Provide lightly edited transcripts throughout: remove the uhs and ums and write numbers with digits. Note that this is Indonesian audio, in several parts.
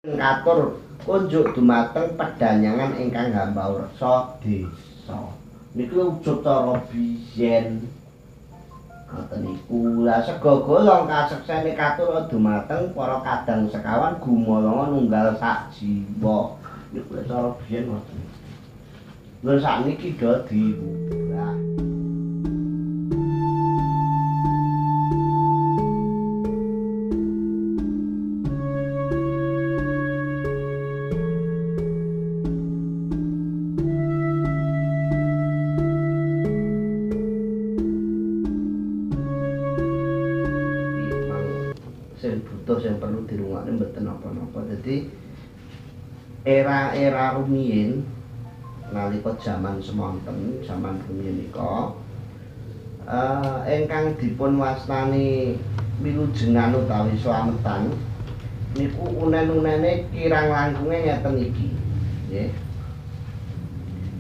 Katur kunjuk dumateng pedanyangan ingkang Hambau Reksa desa. Niku wujud cara biyen. Ngoten niku. Lah sega golong kaseksene katur dumateng para kadang sekawan gumolonga nunggal sak jiwa. Niku cara biyen ngoten. Lha sakniki do diubah. Sing butuh sing perlu dirungokne mboten napa-napa. Dadi era-era rumiyin nalika jaman semonten, jaman rumiyin nika ingkang dipun wastani wilujengan utawi slametan niku unen-unene kirang langkunge ngeten iki. Nggih.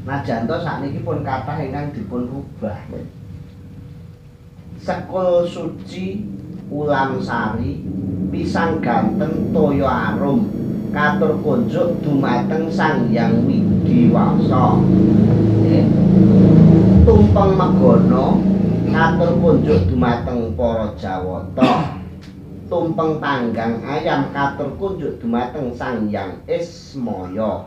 Najanto sakniki pun kathah ingkang dipun rubah. Sekul suci ulam sari pisang ganteng toyo arum katur kunjuk dumateng Sang Hyang Widiwasa. Tumpeng megono katur kunjuk dumateng para Jawata. Tumpeng tanggang ayam katur kunjuk dumateng Sang Hyang Ismaya.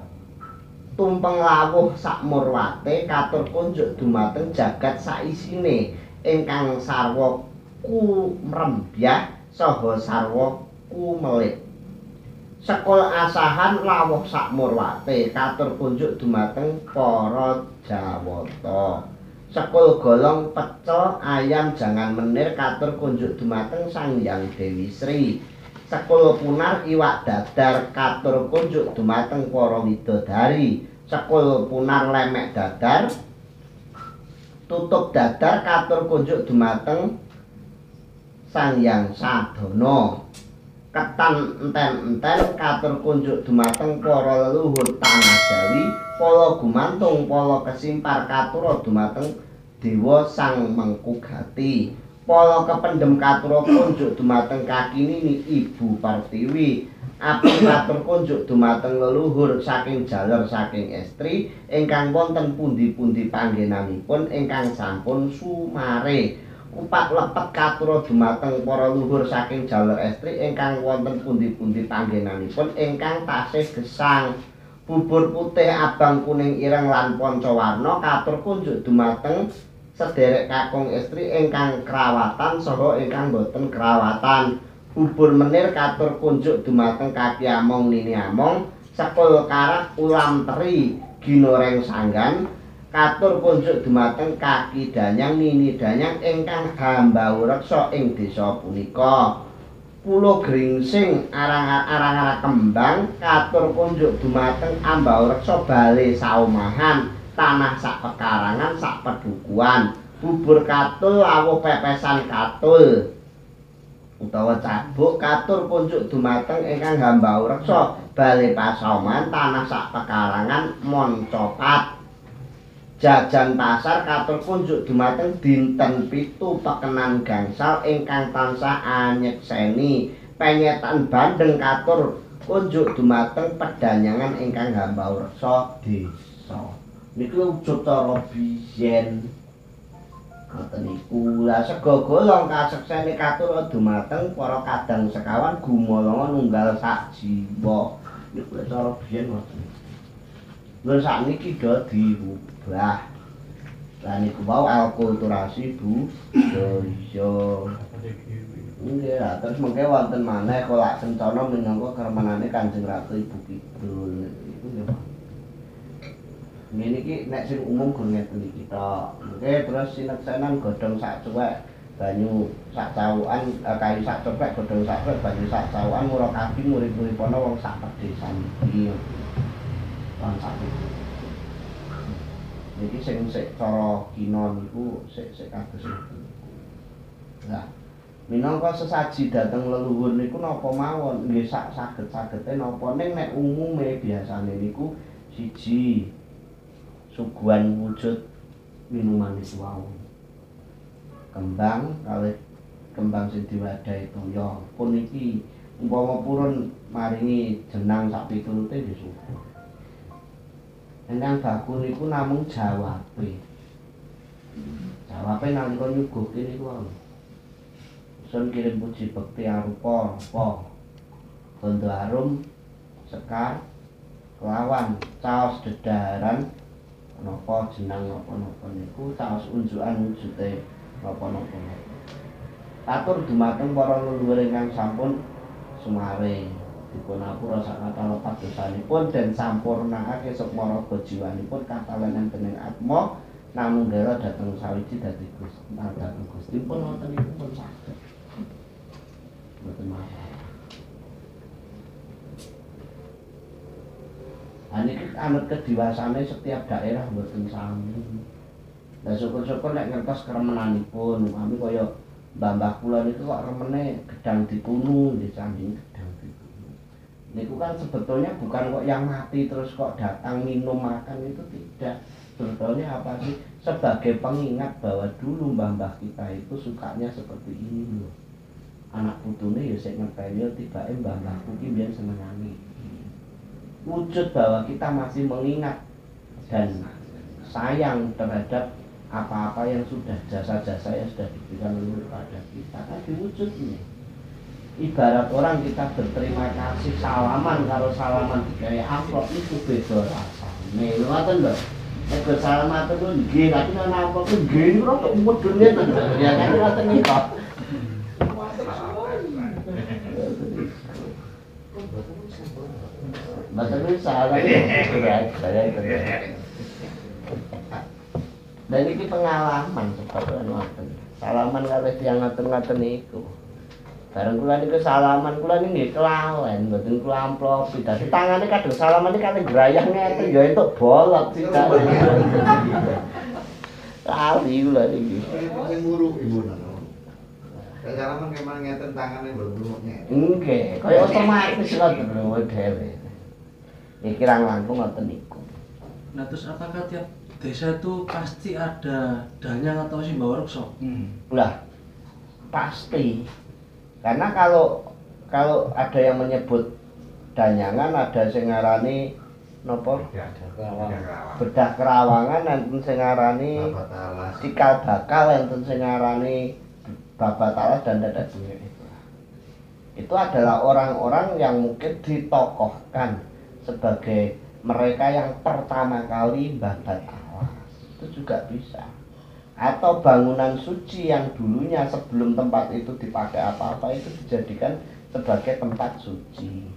Tumpeng lawuh sakmurwate katur kunjuk dumateng jagat saisine ingkang sarwa kumrembyah saha sarwa kumelit. Sekul asahan lawuh sakmurwate katur kunjuk dumateng para Jawata. Sekul golong pecel ayam jangan menir katur kunjuk dumateng Sang Hyang Dewi Sri. Sekul punar iwak dadar katur kunjuk dumateng para widodari. Sekul punar lemek dadar tutup dadar katur kunjuk dumateng Sang Hyang Sadana. Ketan enten-enten katur kunjuk dumateng para leluhur tanah Jawi. Pala gumantung pala kesimpar katura dumateng Dewa Sang Mengkugati. Pala kependhem katura kunjuk dumateng Kakinini Ibu Pertiwi. Api katur kunjuk dumateng leluhur saking jaler saking estri ingkang wonten pundi-pundi panggenanipun ingkang sampun sumare. Upat lepet katura dumateng para luhur saking jaler estri ingkang wonten pundi-pundi panggenanipun ingkang tasih gesang. Bubur putih abang kuning ireng lan pancawarna katur kunjuk dumateng sederek kakung estri ingkang kerawatan saha ingkang boten kerawatan. Bubur menir katur kunjuk dumateng Kaki Among Nini Among. Sekul karak ulam teri ginoreng sanggan katur kunjuk dumateng Kaki Danyang Nini Danyang ingkang Hambau Reksa ing desa punika. Pulo Gringsing arang-arang kembang katur kunjuk dumateng Ambau Reksa Bale Saumahan tanah sak pekarangan sak pedukuhan. Bubur katul lawuh pepesan katul utawa cabuk katur kunjuk dumateng ingkang Hambau Reksa Bale Pasauman tanah sak pekarangan Moncopat. Jajan pasar katur kunjuk dumateng dinten 7 pekenan gangsal ingkang tansah anyekseni. Penyetan bandeng katur kunjuk dumateng pedanyangan ingkang Hambau Reksa desa. Niku wujud cara biyen. Ngoten niku. Lah sega golong kaseksene katur dumateng para kadang sekawan gumolonga nunggal sak jiwa. Niku cara biyen ngoten. Lha sakniki do dirubah. Lah niku wau alkulturasi budaya. Nggih, terus mengke wonten maneh kolak kencana minangka kermenane Kanjeng Ratu Ibu Kidul. Iku nggih. Niki nek sing umum gur ngeten iki tok. Nggih, terus sineksenan godhong sak cuwek banyu sak cawukan kayu sak cuwek godhong sak cuwek banyu sak cawukan mura kaki murid-muridana wong sak pedesan iki. Lan sak niki sing cara kina niku sik kados ngoten. Lah, minangka sesaji dhateng leluhur niku napa mawon nggih sak saged-sagete napa ning nek umume biasane niku siji suguhan wujud minuman niku wau. Kembang kalih kembang sing diwadahi toya. Pun iki umpama purun maringi jenang sak piturute nggih syukur. Enang baku niku namung jawabe. Jawabe nalika nyuguhke niku wae. Sun kirim puji bekti arupa apa? Bondo arum sekar kelawan caos dedaran napa jenang napa-napa niku caos unjukan wujude napa-napa. Atur dumateng para leluhur ingkang sampun sumaring dipunapura sakata lepat dosanipun den sampurnakake sukmaraga jiwanipun katalenan dening atma namung gara dhateng sawiji dadi Gusti dhateng Gusti pun wonten iku pun saged. Mboten masalah. Niki anut kediwasane setiap daerah mboten sami. Lah syukur-syukur nek ngertos kremenanipun, kami kaya mbah-mbah kula niku kok remene gedang dipunu nggih candhi gedang dipunu. Niku kan sebetulnya bukan kok yang mati terus kok datang minum makan itu tidak. Sebetulnya apa sih? Sebagai pengingat bahwa dulu mbah-mbah kita itu sukanya seperti ini loh. Anak putune ya sik ngepeni tibake mbah-mbahku ki mbiyen senengane. Wujud bahwa kita masih mengingat dan sayang terhadap apa-apa yang sudah jasa-jasa yang sudah diberikan leluhur pada kita kan diwujudnya. Ibarat orang kita berterima kasih salaman karo salaman digawe amplop itu beda rasane. Ngoten lho. Nek salaman itu nggih, tapi nek amplop itu nggih niku kok mudune to. Ya kan ngoten niku. Mboten bisa dan ini pengalaman sebab ngoten. Salaman kalih tiyang ngaten-ngaten niku. Bareng kula niku salaman kula nggih kelawen, mboten kula amplopi. Dadi tangane kadung salaman iki kalih grayah ngeten ya entuk bolot sidak. Kali kula niki. Sing nguruk ibu nana. Salaman kemana ngeten tangane berburuknya. Nggih, kaya otomatis ngoten lho dhewe. Iki ra langkung ngoten niku. Nah terus apakah tiap desa itu pasti ada danyang atau Simbawa Reksa? Lah, pasti. Karena kalau ada yang menyebut danyangan, ada sing ngarani napa? Bedah Kerawangan, enten sing ngarani Cikal Bakal, enten sing ngarani Babat Alas dan dada duwe. Itu adalah orang-orang yang mungkin ditokohkan sebagai mereka yang pertama kali babat alas. Itu juga bisa. Atau bangunan suci yang dulunya sebelum tempat itu dipakai apa-apa itu dijadikan sebagai tempat suci.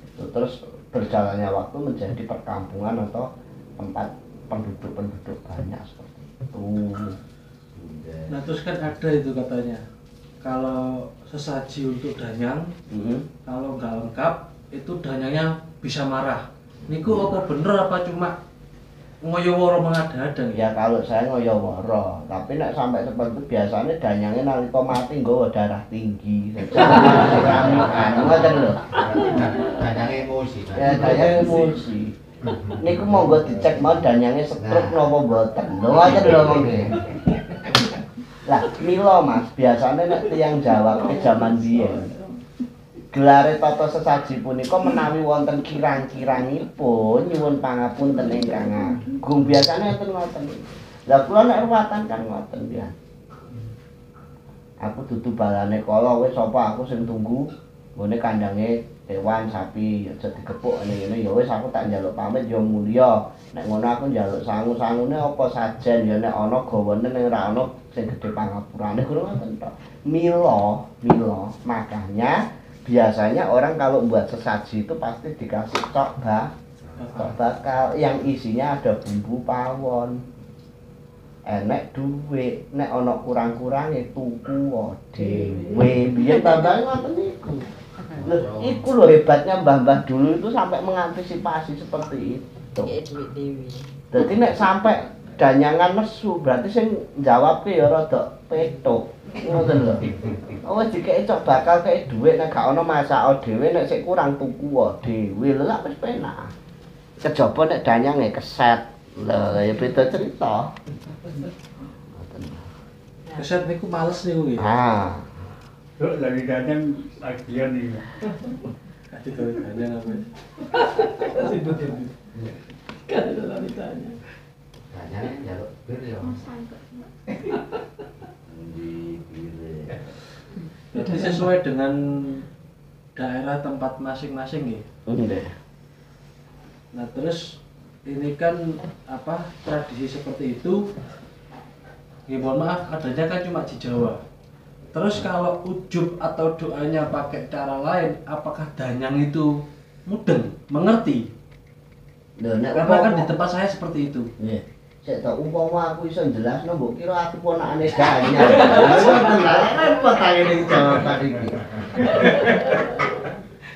Itu terus berjalannya waktu menjadi perkampungan atau tempat penduduk-penduduk banyak seperti itu. Nah terus kan ada itu katanya, kalau sesaji untuk danyang, kalau nggak lengkap itu danyangnya bisa marah. Niku apa bener apa cuma ngoyo-woro mengada-ada? Ya kalau saya ngoyo-woro, tapi nek sampai seperti itu biasanya danyangnya nalika mati nggawa darah tinggi. Ngoten lho. Danyangnya emosi. Ya danyang emosi. Niku monggo dicek mau danyangnya stroke napa mboten. Lho ngoten lho monggo. Lah mila Mas, biasanya nek tiyang Jawa ke jaman biyen gelare tata sesaji punika menawi wonten kirang-kirangipun nyuwun pangapunten ingkang agung biasane enten ngoten. Lah kula nek ruwatan kan ngoten ya. Aku dudu balane kala wis sapa aku sing tunggu nggone kandange hewan sapi aja digepuk ngene ya wis aku tak njaluk pamit ya mulya. Nek ngono aku njaluk sangu-sangune apa sajen ya nek ana gawane ning ora ana sing gedhe pangapurane kuwi ngoten tok. Mila makanya biasanya orang kalau buat sesaji itu pasti dikasih cok bakal yang isinya ada bumbu pawon. Enek duit, nek ana kurang-kurange tuku dhewe. Biyen tambah ngoten niku. Lho, iku lho hebatnya mbah-mbah dulu itu sampai mengantisipasi seperti itu. Duit dewi. Dadi nek sampai danyangan nesu berarti sing njawabke ya rada petuk. Ngoten lho. Wis dikeki cok bakal kei dhuwit nek gak ana masake dhewe nek sik kurang tuku dhewe lho lak wis penak. Kejaba nek danyange keset. Lho ya beda cerita. Keset niku males niku nggih. Ah. Dok lagi kadang lagian nih. Kasih tahu danyang apa? Kan itu lah ditanya. Tanyanya jaluk bir ya. Di bir. Jadi sesuai dengan daerah tempat masing-masing ya. Nggih. Nah terus ini kan apa tradisi seperti itu, ya mohon maaf adanya kan cuma di Jawa. Terus kalau ujub atau doanya pakai cara lain, apakah danyang itu mudeng, mengerti? Lho nek Karena kan di tempat saya seperti itu. nggih. Sik tak umpama aku iso jelasno mbok kira aku ponakane danyang. Lha tenan repot ta ngene jawaban iki.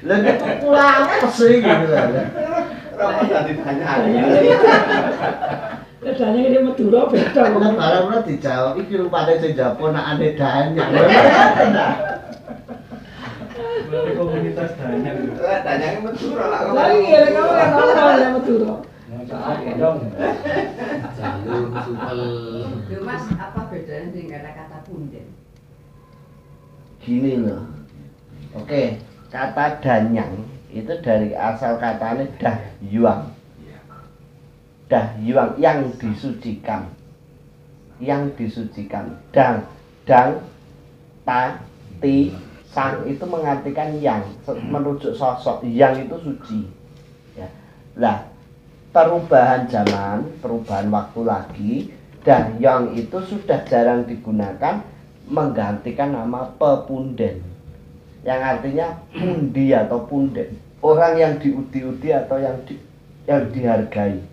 Lha nek kula sih gitu lho. Apa tadi tanya? Bedanya ini Madura beda. Lah barang ora dijawab iki rupane sing jawab ponakane danyang. Berarti komunitas danyang. Lah tanyanya Madura lah. Lagi ya kamu yang ngomong ya Madura. Jalur supel. Loh Mas, apa bedanya dengan kata punden? Gini loh. Oke, kata danyang itu dari asal katanya dahyuang. Dahyuang yang disucikan. Yang disucikan. Dang, ta, ti, sang itu mengartikan yang, merujuk sosok. Yang itu suci. Ya. Lah, perubahan zaman, perubahan waktu lagi, dahyang itu sudah jarang digunakan, menggantikan nama pepunden, yang artinya pundi atau punden, orang yang diudi-udi atau yang dihargai.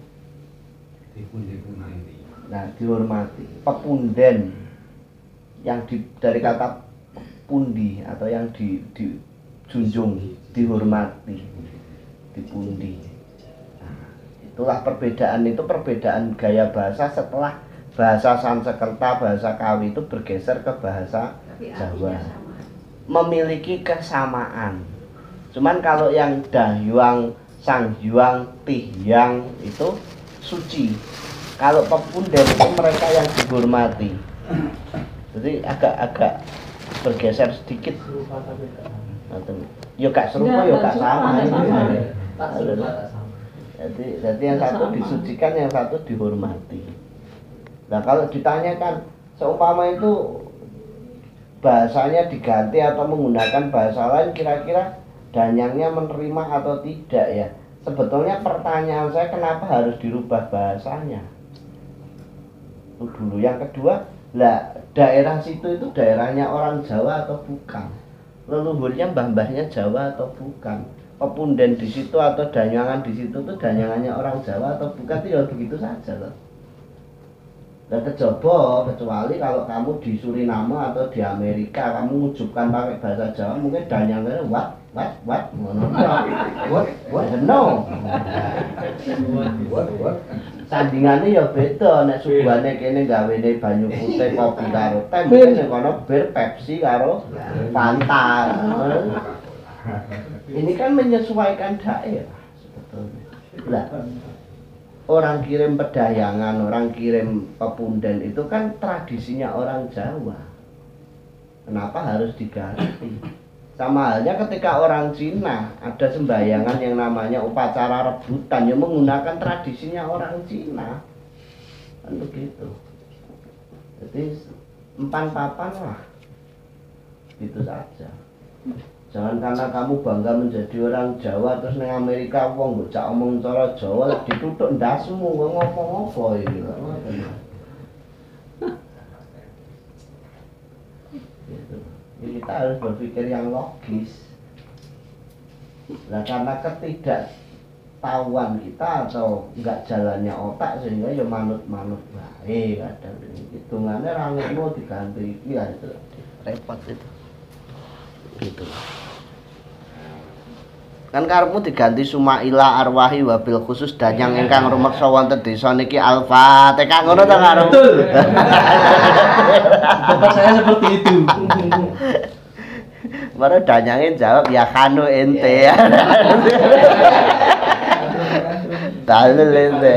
Nah, dihormati. Pepunden yang dari kata pundi atau yang dijunjung, dihormati, dipundi. Itulah perbedaan itu, perbedaan gaya bahasa setelah bahasa Sanskerta, bahasa Kawi itu bergeser ke bahasa Jawa. Memiliki kesamaan. Cuman kalau yang dahyuang, sanghyuang, tihyang itu suci. Kalau pepunden itu mereka yang dihormati. Jadi agak bergeser sedikit. Yo gak serupa, yo gak sama. Jadi yang satu disucikan, yang satu dihormati. Nah kalau ditanyakan seumpama itu bahasanya diganti atau menggunakan bahasa lain, kira-kira danyangnya menerima atau tidak ya? Sebetulnya pertanyaan saya kenapa harus dirubah bahasanya? Itu dulu. Yang kedua, lah daerah situ itu daerahnya orang Jawa atau bukan? Leluhurnya mbah-mbahnya Jawa atau bukan? Pepunden di situ atau danyangan di situ tuh danyangannya orang Jawa atau bukan? Itu ya begitu saja loh. Dan kecoba, kecuali kalau kamu di Suriname atau di Amerika kamu mengucapkan pakai bahasa Jawa, mungkin danyangannya what no. Sandingannya ya beda, nek suguhane kene gawene banyu putih kopi karo teh, mungkin kono bir Pepsi karo Fanta. Ini kan menyesuaikan daerah sebetulnya. Lah, orang kirim pedahyangan, orang kirim pepunden itu kan tradisinya orang Jawa. Kenapa harus diganti? Sama halnya ketika orang Cina ada sembahyangan yang namanya upacara rebutan, yang menggunakan tradisinya orang Cina. Kan begitu. Jadi empan-papan lah. Itu saja. Jangan karena kamu bangga menjadi orang Jawa terus nang Amerika wong bocah omong cara Jawa dituthuk ndasmu ngomong-ngomong iki lho. Gitu. Jadi kita harus berpikir yang logis. Nah karena ketidaktahuan kita atau enggak jalannya otak sehingga ya manut-manut bae kadang hitungannya rangkemu diganti iki ya itu repot itu. Gitu. Kan karepmu diganti Sumaila arwahi wabil khusus danyang ingkang rumeksa wonten desa niki Al-Fatihah ngono ta karo. Betul. Bapak saya seperti itu. Baru danyangin jawab ya kanu ente ya. Dalil ente.